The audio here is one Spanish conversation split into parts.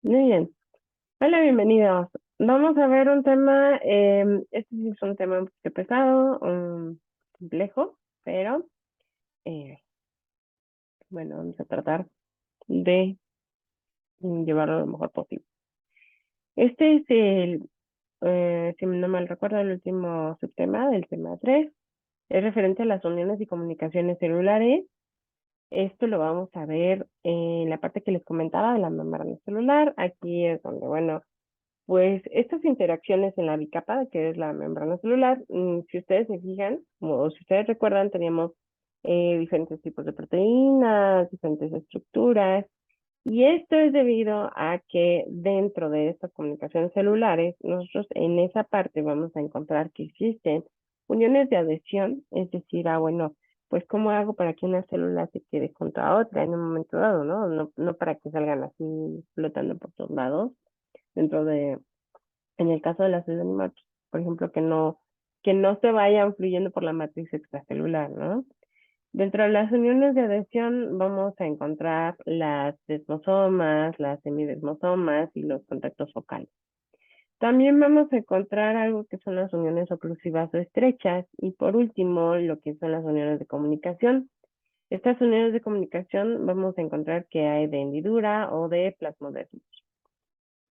Muy bien. Hola, bienvenidos. Vamos a ver un tema, este sí es un tema un poquito pesado, complejo, pero bueno, vamos a tratar de llevarlo lo mejor posible. Este es si no mal recuerdo, el último subtema del tema 3. Es referente a las uniones y comunicaciones celulares. Esto lo vamos a ver en la parte que les comentaba de la membrana celular. Aquí es donde, bueno, pues estas interacciones en la bicapa, que es la membrana celular, si ustedes se fijan, o si ustedes recuerdan, teníamos diferentes tipos de proteínas, diferentes estructuras, y esto es debido a que dentro de estas comunicaciones celulares, nosotros en esa parte vamos a encontrar que existen uniones de adhesión, es decir, bueno, pues ¿cómo hago para que una célula se quede junto a otra en un momento dado, ¿no? No para que salgan así flotando por todos lados dentro de en el caso de las células animales, por ejemplo, que no se vayan fluyendo por la matriz extracelular, ¿no? Dentro de las uniones de adhesión vamos a encontrar las desmosomas, las semidesmosomas y los contactos focales. También vamos a encontrar algo que son las uniones oclusivas o estrechas y por último lo que son las uniones de comunicación. Estas uniones de comunicación vamos a encontrar que hay de hendidura o de plasmodesmos.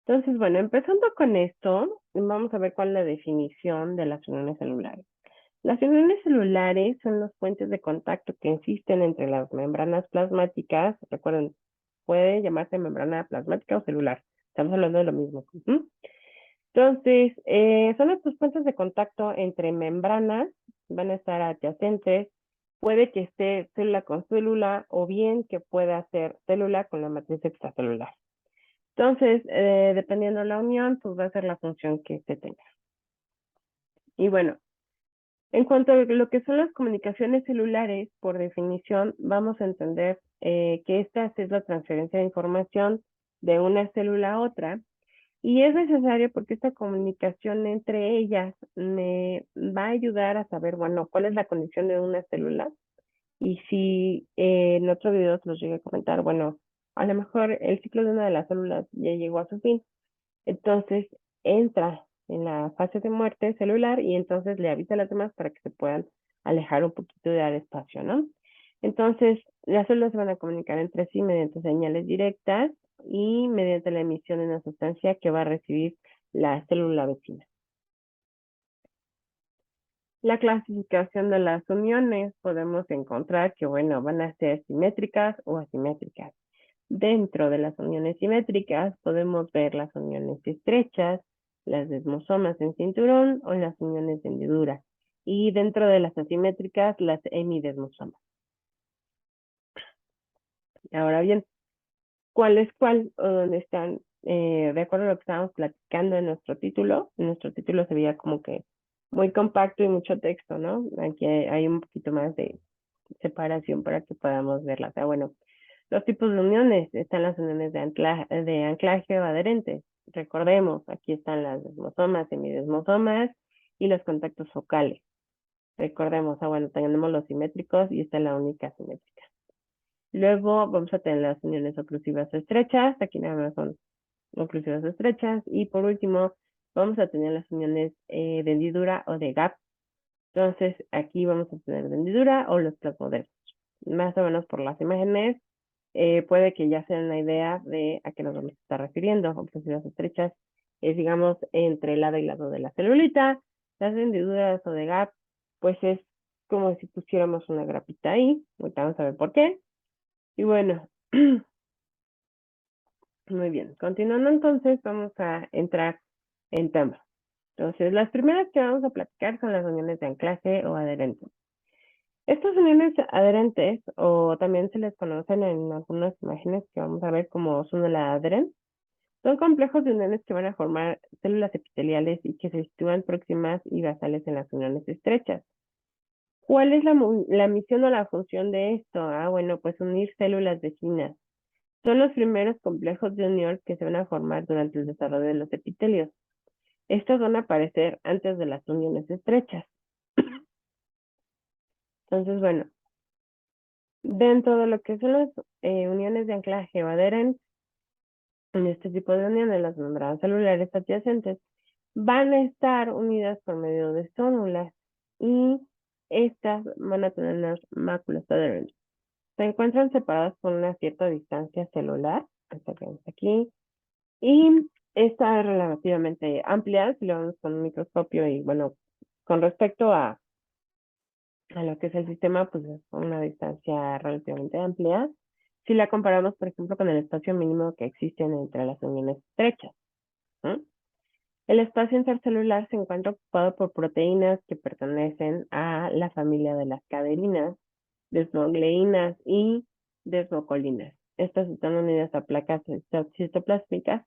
Entonces, bueno, empezando con esto, vamos a ver cuál es la definición de las uniones celulares. Las uniones celulares son los puentes de contacto que existen entre las membranas plasmáticas. Recuerden, puede llamarse membrana plasmática o celular. Estamos hablando de lo mismo. Entonces, son estos puentes de contacto entre membranas, van a estar adyacentes. Puede que esté célula con célula o bien que pueda ser célula con la matriz extracelular. Entonces, dependiendo de la unión, pues va a ser la función que se tenga. Y bueno, en cuanto a lo que son las comunicaciones celulares, por definición, vamos a entender que esta es la transferencia de información de una célula a otra. Y es necesario porque esta comunicación entre ellas me va a ayudar a saber, bueno, cuál es la condición de una célula. Y si en otro video se los llegué a comentar, bueno, a lo mejor el ciclo de una de las células ya llegó a su fin. Entonces entra en la fase de muerte celular y entonces le avisa a las demás para que se puedan alejar un poquito de dar espacio, ¿no? Entonces, las células se van a comunicar entre sí mediante señales directas y mediante la emisión de una sustancia que va a recibir la célula vecina. La clasificación de las uniones podemos encontrar que, bueno, van a ser simétricas o asimétricas. Dentro de las uniones simétricas podemos ver las uniones estrechas, las desmosomas en cinturón o las uniones de hendidura. Y dentro de las asimétricas, las hemidesmosomas. Ahora bien, ¿cuál es cuál o dónde están? De acuerdo a lo que estábamos platicando en nuestro título se veía como que muy compacto y mucho texto, ¿no? Aquí hay un poquito más de separación para que podamos verla. O sea, bueno, los tipos de uniones, están las uniones de anclaje o adherentes. Recordemos, aquí están las desmosomas, semidesmosomas y los contactos focales. Recordemos, bueno, tenemos los simétricos y esta es la única simétrica. Luego vamos a tener las uniones oclusivas o estrechas, aquí nada más son oclusivas o estrechas. Y por último, vamos a tener las uniones de hendidura o de gap. Entonces, aquí vamos a tener de hendidura o los plasmodesmos. Más o menos por las imágenes, puede que ya sea una idea de a qué nos vamos a estar refiriendo. Oclusivas estrechas es, digamos, entre el lado y lado de la celulita. Las hendiduras o de gap, pues es como si pusiéramos una grapita ahí. Ahorita vamos a ver por qué. Y bueno, muy bien. Continuando entonces, vamos a entrar en tema. Entonces, las primeras que vamos a platicar son las uniones de anclaje o adherentes. Estas uniones adherentes, o también se les conocen en algunas imágenes que vamos a ver como son de la adherente, son complejos de uniones que van a formar células epiteliales y que se sitúan próximas y basales en las uniones estrechas. ¿Cuál es la misión o la función de esto? Bueno, pues unir células vecinas. Son los primeros complejos de unión que se van a formar durante el desarrollo de los epitelios. Estos van a aparecer antes de las uniones estrechas. Entonces, bueno, dentro de lo que son las uniones de anclaje o adherentes, En este tipo de uniones, las membranas celulares adyacentes van a estar unidas por medio de células y estas van a tener unas máculas adherentes. Se encuentran separadas por una cierta distancia celular, esta que vemos aquí, y esta es relativamente amplia si lo vemos con un microscopio y bueno, con respecto a lo que es el sistema, pues es una distancia relativamente amplia. Si la comparamos, por ejemplo, con el espacio mínimo que existen entre las uniones estrechas, ¿no? El espacio intercelular se encuentra ocupado por proteínas que pertenecen a la familia de las caderinas, desmogleínas y desmocolinas. Estas están unidas a placas citoplásmicas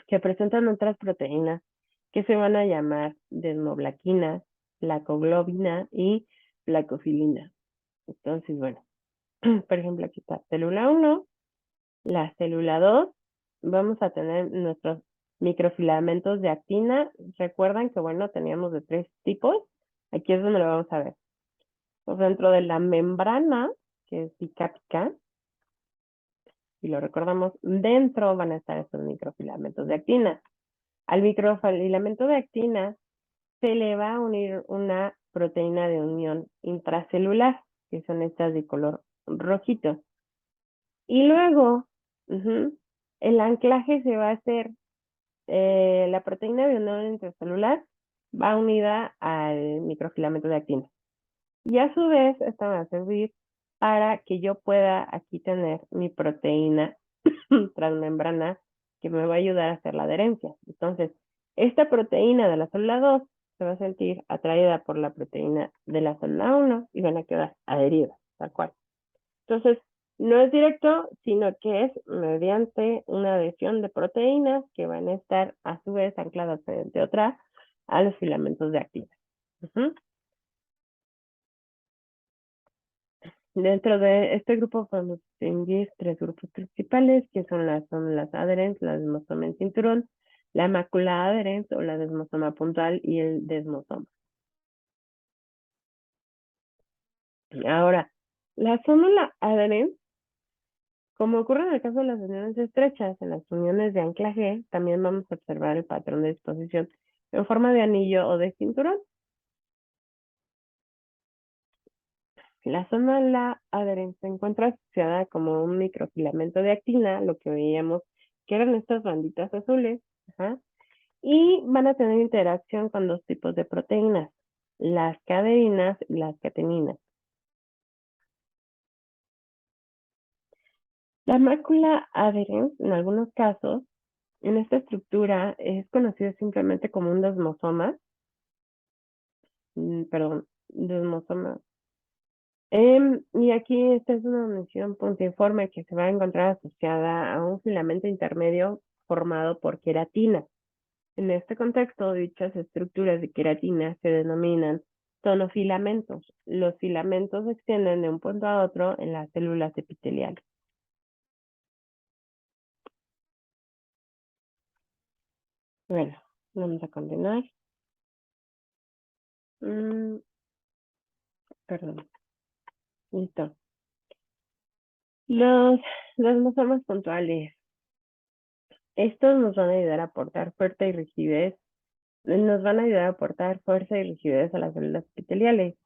que presentan otras proteínas que se van a llamar desmoblaquinas, placoglobina y placofilina. Entonces, bueno, por ejemplo, aquí está célula 1, la célula 2, vamos a tener nuestros microfilamentos de actina. Recuerdan que, bueno, teníamos de 3 tipos. Aquí es donde lo vamos a ver. Pues dentro de la membrana, que es bicápica, si lo recordamos, dentro van a estar estos microfilamentos de actina. Al microfilamento de actina se le va a unir una proteína de unión intracelular, que son estas de color rojito. Y luego, el anclaje se va a hacer, la proteína de unión intracelular va unida al microfilamento de actina. Y a su vez, esta va a servir para que yo pueda aquí tener mi proteína transmembrana que me va a ayudar a hacer la adherencia. Entonces, esta proteína de la célula 2 se va a sentir atraída por la proteína de la célula 1 y van a quedar adheridas, tal cual. Entonces, no es directo, sino que es mediante una adhesión de proteínas que van a estar a su vez ancladas mediante otra a los filamentos de actina. Dentro de este grupo podemos distinguir 3 grupos principales, que son las adherens, la desmosoma en cinturón, la mácula adherens o la desmosoma puntual y el desmosoma. Ahora, la zónula adherens, como ocurre en el caso de las uniones estrechas, en las uniones de anclaje, también vamos a observar el patrón de disposición en forma de anillo o de cinturón. La zona adherens se encuentra asociada como un microfilamento de actina, lo que veíamos que eran estas banditas azules, y van a tener interacción con 2 tipos de proteínas, las caderinas y las cateninas. La mácula adherens, en algunos casos, en esta estructura es conocida simplemente como un desmosoma, desmosoma. Y aquí esta es una mención puntiforme que se va a encontrar asociada a un filamento intermedio formado por queratina. En este contexto, dichas estructuras de queratina se denominan tonofilamentos. Los filamentos se extienden de un punto a otro en las células epiteliales. Bueno, vamos a continuar. Perdón. Listo. Los desmosomas puntuales. Estos nos van a ayudar a aportar fuerza y rigidez. Nos van a ayudar a aportar fuerza y rigidez a las células epiteliales.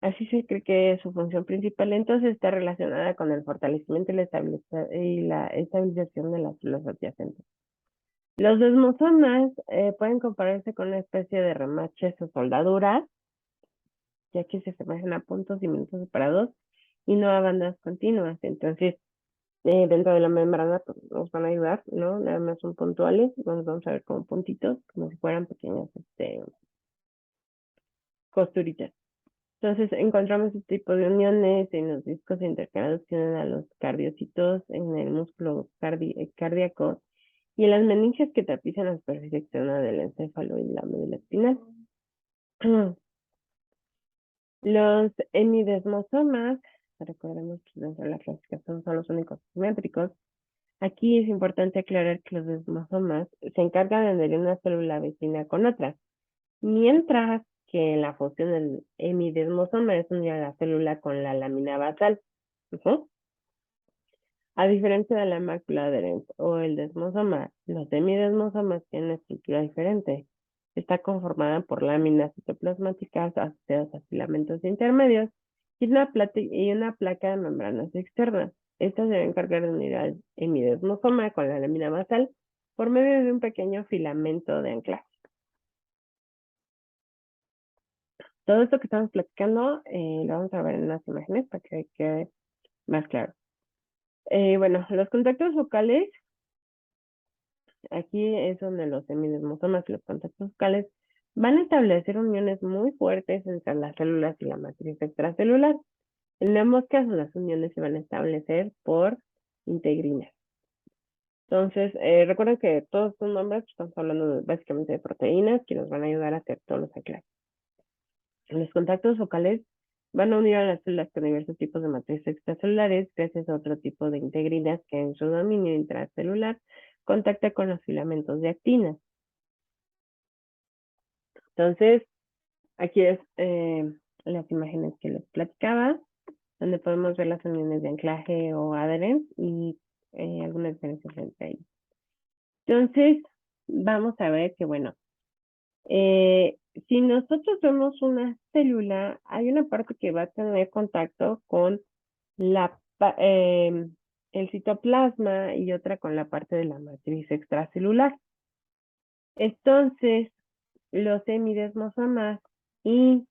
Así se cree que su función principal entonces está relacionada con el fortalecimiento y la estabilización de las células adyacentes. Los desmosomas pueden compararse con una especie de remaches o soldaduras, ya que se asemejan a puntos diminutos separados y no a bandas continuas. Entonces, dentro de la membrana pues, nos van a ayudar, ¿no? Nada más son puntuales, nos vamos a ver como puntitos, como si fueran pequeñas costuritas. Entonces, encontramos este tipo de uniones en los discos intercalados que unen a los cardiocitos, en el músculo cardíaco y en las meninges que tapizan la superficie externa del encéfalo y la médula espinal. Los hemidesmosomas, recordemos que dentro de la clasificación son los únicos simétricos. Aquí es importante aclarar que los desmosomas se encargan de adherir una célula vecina con otra, mientras que en la fusión del hemidesmosoma es unir a la célula con la lámina basal. A diferencia de la mácula adherente o el desmosoma, los semidesmosomas tienen una estructura diferente. Está conformada por láminas citoplasmáticas asociadas a filamentos intermedios y una placa de membranas externas. Estas deben cargar de unir al hemidesmosoma con la lámina basal por medio de un pequeño filamento de anclaje. Todo esto que estamos platicando lo vamos a ver en las imágenes para que quede más claro. Bueno, los contactos focales, aquí es donde los semidesmosomas y los contactos focales van a establecer uniones muy fuertes entre las células y la matriz extracelular. En ambos casos, las uniones se van a establecer por integrinas. Entonces, recuerden que todos estos nombres estamos hablando básicamente de proteínas que nos van a ayudar a hacer todos los anclajes. Los contactos focales van a unir a las células con diversos tipos de matrices extracelulares gracias a otro tipo de integrinas que en su dominio intracelular contacta con los filamentos de actina. Entonces, aquí es las imágenes que les platicaba, donde podemos ver las uniones de anclaje o adherens y algunas diferencias entre ellos. Entonces, vamos a ver que, bueno, si nosotros vemos una célula, hay una parte que va a tener contacto con la, el citoplasma y otra con la parte de la matriz extracelular. Entonces, los semidesmosomas y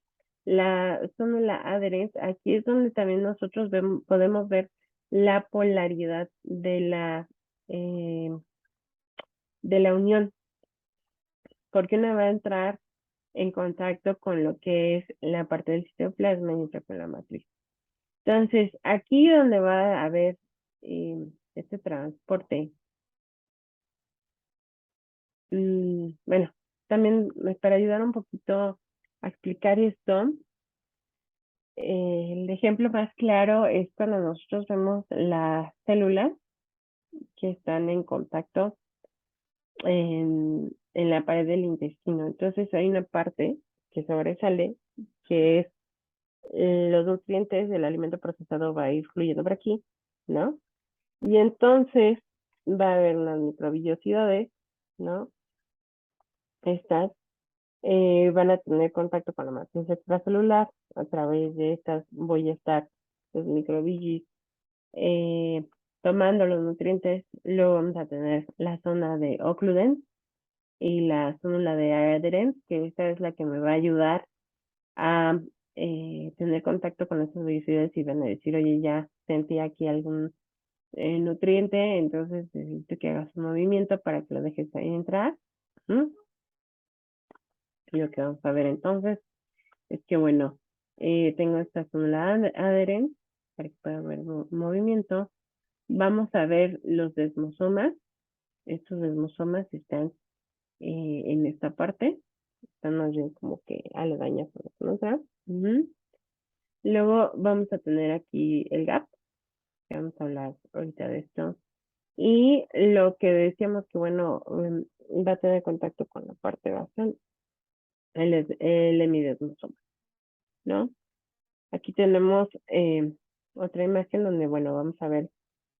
la célula adherens, aquí es donde también nosotros podemos ver la polaridad de la unión, porque una va a entrar en contacto con lo que es la parte del citoplasma y otra con la matriz. Entonces, aquí donde va a haber este transporte, bueno, también para ayudar un poquito a explicar esto, el ejemplo más claro es cuando nosotros vemos las células que están en contacto en la pared del intestino. Entonces hay una parte que sobresale, que es los nutrientes del alimento procesado va a ir fluyendo por aquí, ¿no? Y entonces va a haber unas microvillosidades, ¿no? Estas van a tener contacto con la matriz extracelular. A través de estas voy a estar los microvillis eh, tomando los nutrientes. Luego vamos a tener la zona de occludens y la zona de adherens, que esta es la que me va a ayudar a tener contacto con estos vellosidades y van a decir, oye, ya sentí aquí algún nutriente, entonces necesito que hagas un movimiento para que lo dejes ahí entrar. Lo que vamos a ver entonces es que, bueno, tengo esta zona adherente para que pueda haber movimiento. Vamos a ver los desmosomas. Estos desmosomas están en esta parte. Están más bien como que aledañas a la otra. Luego vamos a tener aquí el gap. Que vamos a hablar ahorita de esto. Y lo que decíamos que, bueno, va a tener contacto con la parte basal, el hemidesmosoma, ¿no? Aquí tenemos otra imagen donde, bueno, vamos a ver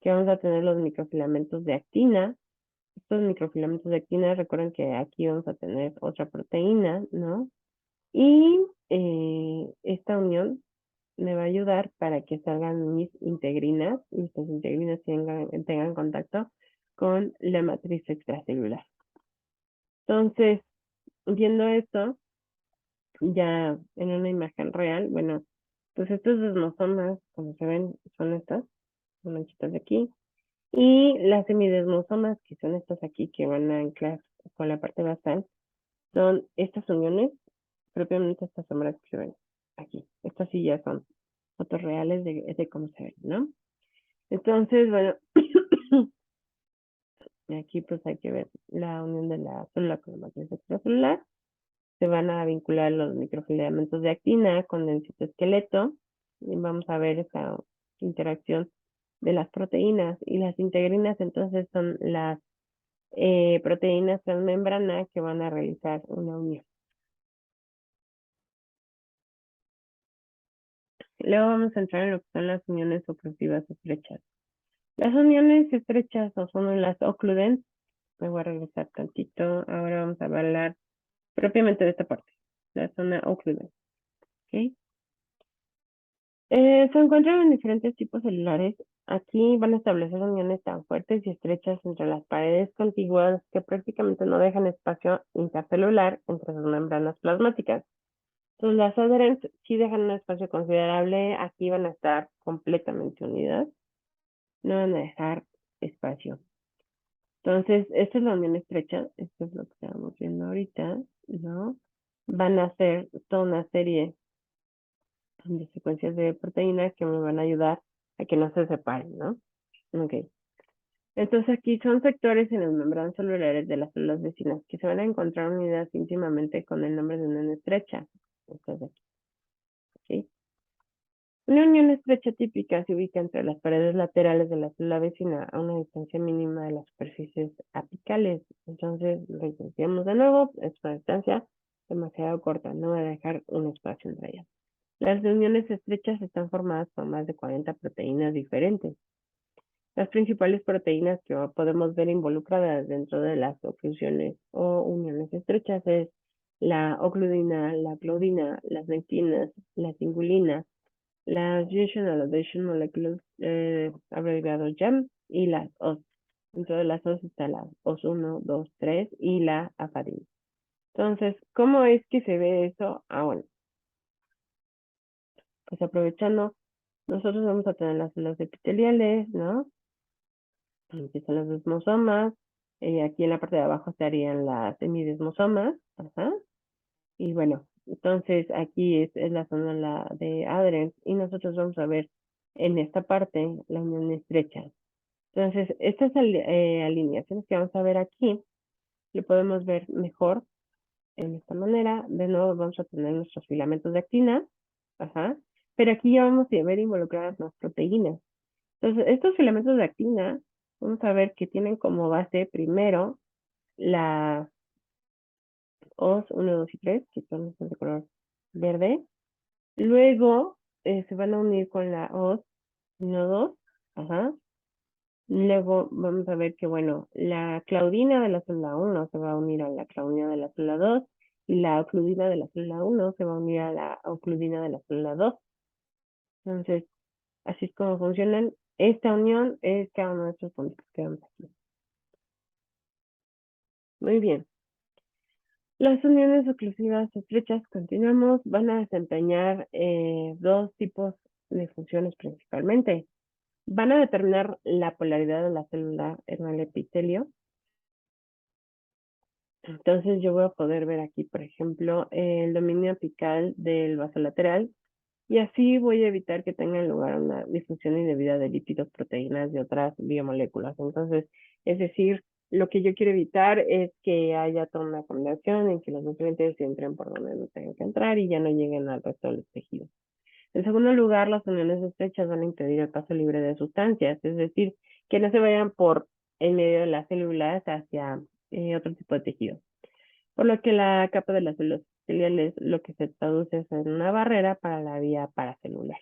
que vamos a tener los microfilamentos de actina. Estos microfilamentos de actina, recuerden que aquí vamos a tener otra proteína, ¿no? Y esta unión me va a ayudar para que salgan mis integrinas y estas integrinas tengan contacto con la matriz extracelular. Entonces, viendo esto, ya en una imagen real, bueno, pues estos desmosomas, como se ven, son estas, son manchitas de aquí, y las semidesmosomas, que son estas aquí que van a anclar con la parte basal, son estas uniones, propiamente estas sombras que se ven aquí. Estas sí ya son fotos reales de cómo se ven, ¿no? Entonces, bueno, aquí pues hay que ver la unión de la célula con la matriz extracelular. Se van a vincular los microfilamentos de actina con el citoesqueleto y vamos a ver esa interacción de las proteínas y las integrinas. Entonces son las proteínas transmembrana que van a realizar una unión. Luego vamos a entrar en lo que son las uniones oclusivas estrechas. Las uniones estrechas o son las ocludens. Me voy a regresar tantito. Ahora vamos a hablar propiamente de esta parte, la zona ocludens. ¿Ok? Se encuentran en diferentes tipos celulares. Aquí van a establecer uniones tan fuertes y estrechas entre las paredes contiguas que prácticamente no dejan espacio intercelular entre sus membranas plasmáticas. Entonces, las adherentes sí dejan un espacio considerable. Aquí van a estar completamente unidas. No van a dejar espacio. Entonces, esta es la unión estrecha. Esto es lo que estamos viendo ahorita, ¿no? Van a hacer toda una serie de secuencias de proteínas que me van a ayudar a que no se separen, ¿no? Ok. Entonces aquí son sectores en las membranas celulares de las células vecinas que se van a encontrar unidas íntimamente con el nombre de unión estrecha. Entonces, ¿sí? Una unión estrecha típica se ubica entre las paredes laterales de la célula vecina a una distancia mínima de las superficies apicales. Entonces, lo intensificamos de nuevo, es una distancia demasiado corta, no va a dejar un espacio entre ellas. Las uniones estrechas están formadas por más de 40 proteínas diferentes. Las principales proteínas que podemos ver involucradas dentro de las oclusiones o uniones estrechas es la ocludina, la claudina, las lectinas, la cingulina, las Junction Elevation Molecules, abreviado JAM, y las OS. Dentro de las OS está la OS 1, 2, 3 y la afadina. Entonces, ¿cómo es que se ve eso? Bueno, pues aprovechando, nosotros vamos a tener las células epiteliales, ¿no? Aquí son los desmosomas. Aquí en la parte de abajo estarían las semidesmosomas. Ajá. Y bueno, entonces aquí es la zona de adherens y nosotros vamos a ver en esta parte la unión estrecha. Entonces, estas alineaciones que vamos a ver aquí, lo podemos ver mejor en esta manera. De nuevo vamos a tener nuestros filamentos de actina. Ajá. Pero aquí ya vamos a ver involucradas las proteínas. Entonces, estos filamentos de actina, vamos a ver que tienen como base primero la OS 1, 2 y 3, que son estas de color verde. Luego se van a unir con la OS 1, 2, ajá. Luego vamos a ver que, bueno, la claudina de la célula 1 se va a unir a la claudina de la célula 2 y la ocludina de la célula 1 se va a unir a la ocludina de la célula 2. Entonces, así es como funcionan. Esta unión es cada uno de estos puntos que vemos aquí. Muy bien. Las uniones oclusivas estrechas, continuamos, van a desempeñar dos tipos de funciones principalmente. Van a determinar la polaridad de la célula en el epitelio. Entonces yo voy a poder ver aquí, por ejemplo, el dominio apical del vaso lateral y así voy a evitar que tenga lugar una difusión indebida de lípidos, proteínas y otras biomoléculas. Entonces, es decir, lo que yo quiero evitar es que haya toda una combinación en que los nutrientes entren por donde no tengan que entrar y ya no lleguen al resto de los tejidos. En segundo lugar, las uniones estrechas van a impedir el paso libre de sustancias, es decir, que no se vayan por en medio de las células hacia otro tipo de tejido. Por lo que la capa de las células epiteliales lo que se traduce es en una barrera para la vía paracelular.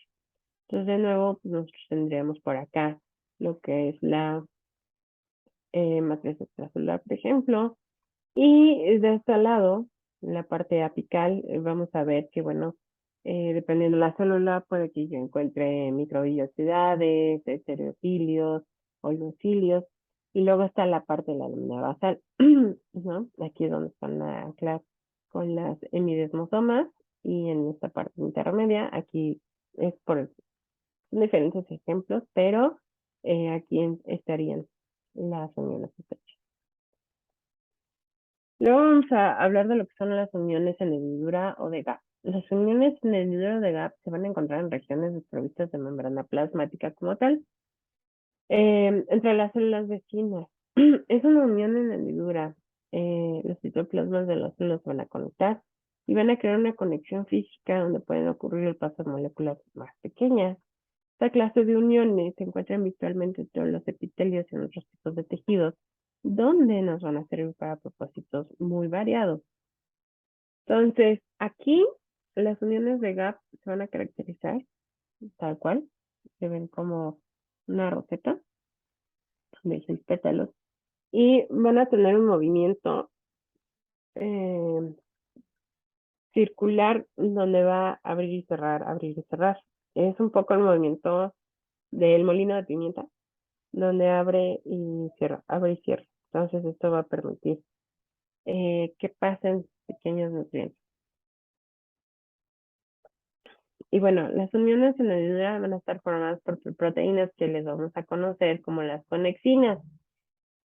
Entonces, de nuevo, pues, nosotros tendríamos por acá lo que es la matriz extracelular, por ejemplo, y de este lado, en la parte apical, vamos a ver que, bueno, dependiendo de la célula, puede que yo encuentre microvillosidades, estereocilios, oligocilios, y luego está la parte de la lámina basal, ¿no? Aquí es donde están a anclar con las hemidesmosomas, y en esta parte intermedia, aquí es por son diferentes ejemplos, pero aquí estarían las uniones estrechas. Luego vamos a hablar de lo que son las uniones en hendidura o de gap. Las uniones en hendidura o de gap se van a encontrar en regiones desprovistas de membrana plasmática como tal, entre las células vecinas. Es una unión en hendidura. Los citoplasmas de las células van a conectar y van a crear una conexión física donde pueden ocurrir el paso de moléculas más pequeñas. Esta clase de uniones se encuentran virtualmente en todos los epitelios y en otros tipos de tejidos, donde nos van a servir para propósitos muy variados. Entonces, aquí las uniones de gap se van a caracterizar tal cual, se ven como una roseta. de 6 pétalos, y van a tener un movimiento eh, circular donde va a abrir y cerrar, abrir y cerrar. Es un poco el movimiento del molino de pimienta, donde abre y cierra, abre y cierra. Entonces esto va a permitir que pasen pequeños nutrientes. Y bueno, las uniones en la hendidura van a estar formadas por proteínas que les vamos a conocer como las conexinas.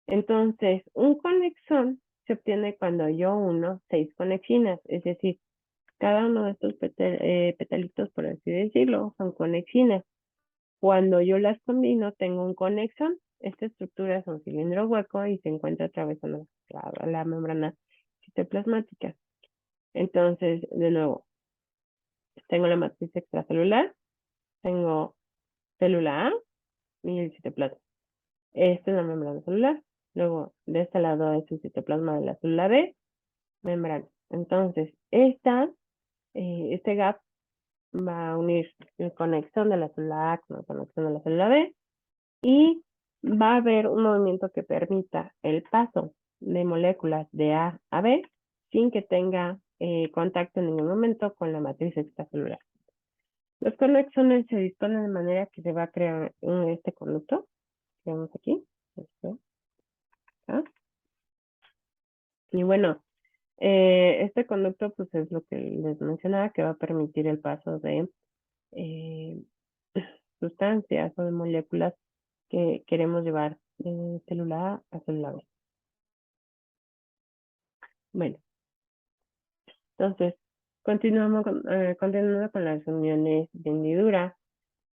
Entonces, un conexón se obtiene cuando yo uno 6 conexinas, es decir, cada uno de estos petalitos, por así decirlo, son conexinas. Cuando yo las combino, tengo un conexón. Esta estructura es un cilindro hueco y se encuentra atravesando la membrana citoplasmática. Entonces, de nuevo, tengo la matriz extracelular, tengo célula A y el citoplasma. Esta es la membrana celular. Luego, de este lado es el citoplasma de la célula B, membrana. Entonces, este gap va a unir la conexión de la célula A con la conexión de la célula B y va a haber un movimiento que permita el paso de moléculas de A a B sin que tenga contacto en ningún momento con la matriz extracelular. Los conexones se disponen de manera que se va a crear este conducto que vemos aquí. ¿Ah? Y bueno, este conducto pues es lo que les mencionaba, que va a permitir el paso de eh, sustancias o de moléculas que queremos llevar de célula A a célula B. Bueno, entonces, continuando con las uniones de hendidura,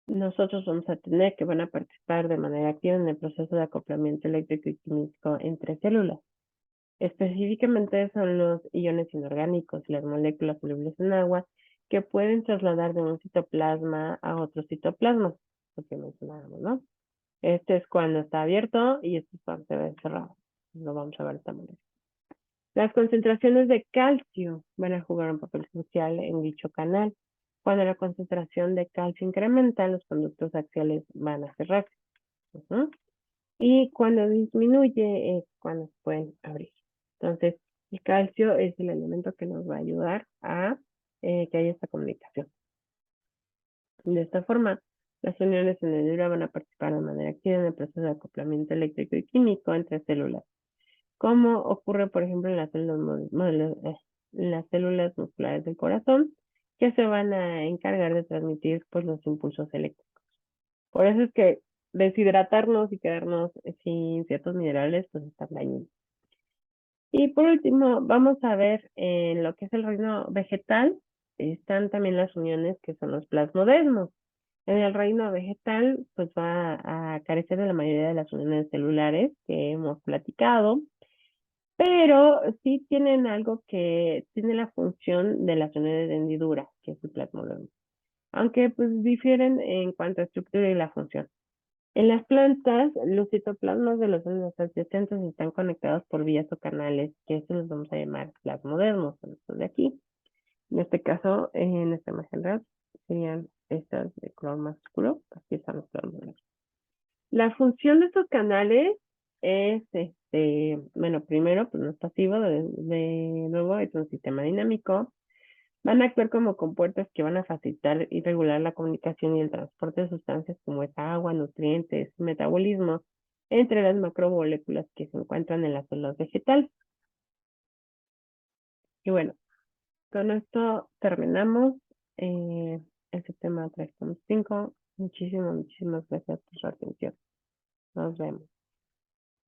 nosotros vamos a tener que van a participar de manera activa en el proceso de acoplamiento eléctrico y químico entre células. Específicamente son los iones inorgánicos y las moléculas solubles en agua que pueden trasladar de un citoplasma a otro citoplasma, lo que mencionábamos, ¿no? Este es cuando está abierto y este es cuando se ve cerrado. Lo vamos a ver de esta manera. Las concentraciones de calcio van a jugar un papel crucial en dicho canal. Cuando la concentración de calcio incrementa, los conductos axiales van a cerrarse. Y cuando disminuye es cuando se pueden abrir. Entonces, el calcio es el elemento que nos va a ayudar a que haya esta comunicación. De esta forma, las uniones en hendidura van a participar de manera activa en el proceso de acoplamiento eléctrico y químico entre células, como ocurre, por ejemplo, en las células musculares del corazón, que se van a encargar de transmitir pues, los impulsos eléctricos. Por eso es que deshidratarnos y quedarnos sin ciertos minerales, pues está dañino. Y por último, vamos a ver en lo que es el reino vegetal, están también las uniones que son los plasmodesmos. En el reino vegetal, pues va a carecer de la mayoría de las uniones celulares que hemos platicado, pero sí tienen algo que tiene la función de las uniones de hendidura, que es el plasmodesmo, aunque pues difieren en cuanto a estructura y la función. En las plantas, los citoplasmas de los células adyacentes están conectados por vías o canales, que estos los vamos a llamar plasmodermos, son estos de aquí. En este caso, en esta imagen real, serían estas de color más oscuro, aquí están los plasmodermos. La función de estos canales es, bueno, primero, pues no es pasivo, de nuevo es un sistema dinámico. Van a actuar como compuertas que van a facilitar y regular la comunicación y el transporte de sustancias como es agua, nutrientes, metabolismo, entre las macromoléculas que se encuentran en las células vegetales. Y bueno, con esto terminamos el sistema 3.5. Muchísimas gracias por su atención. Nos vemos.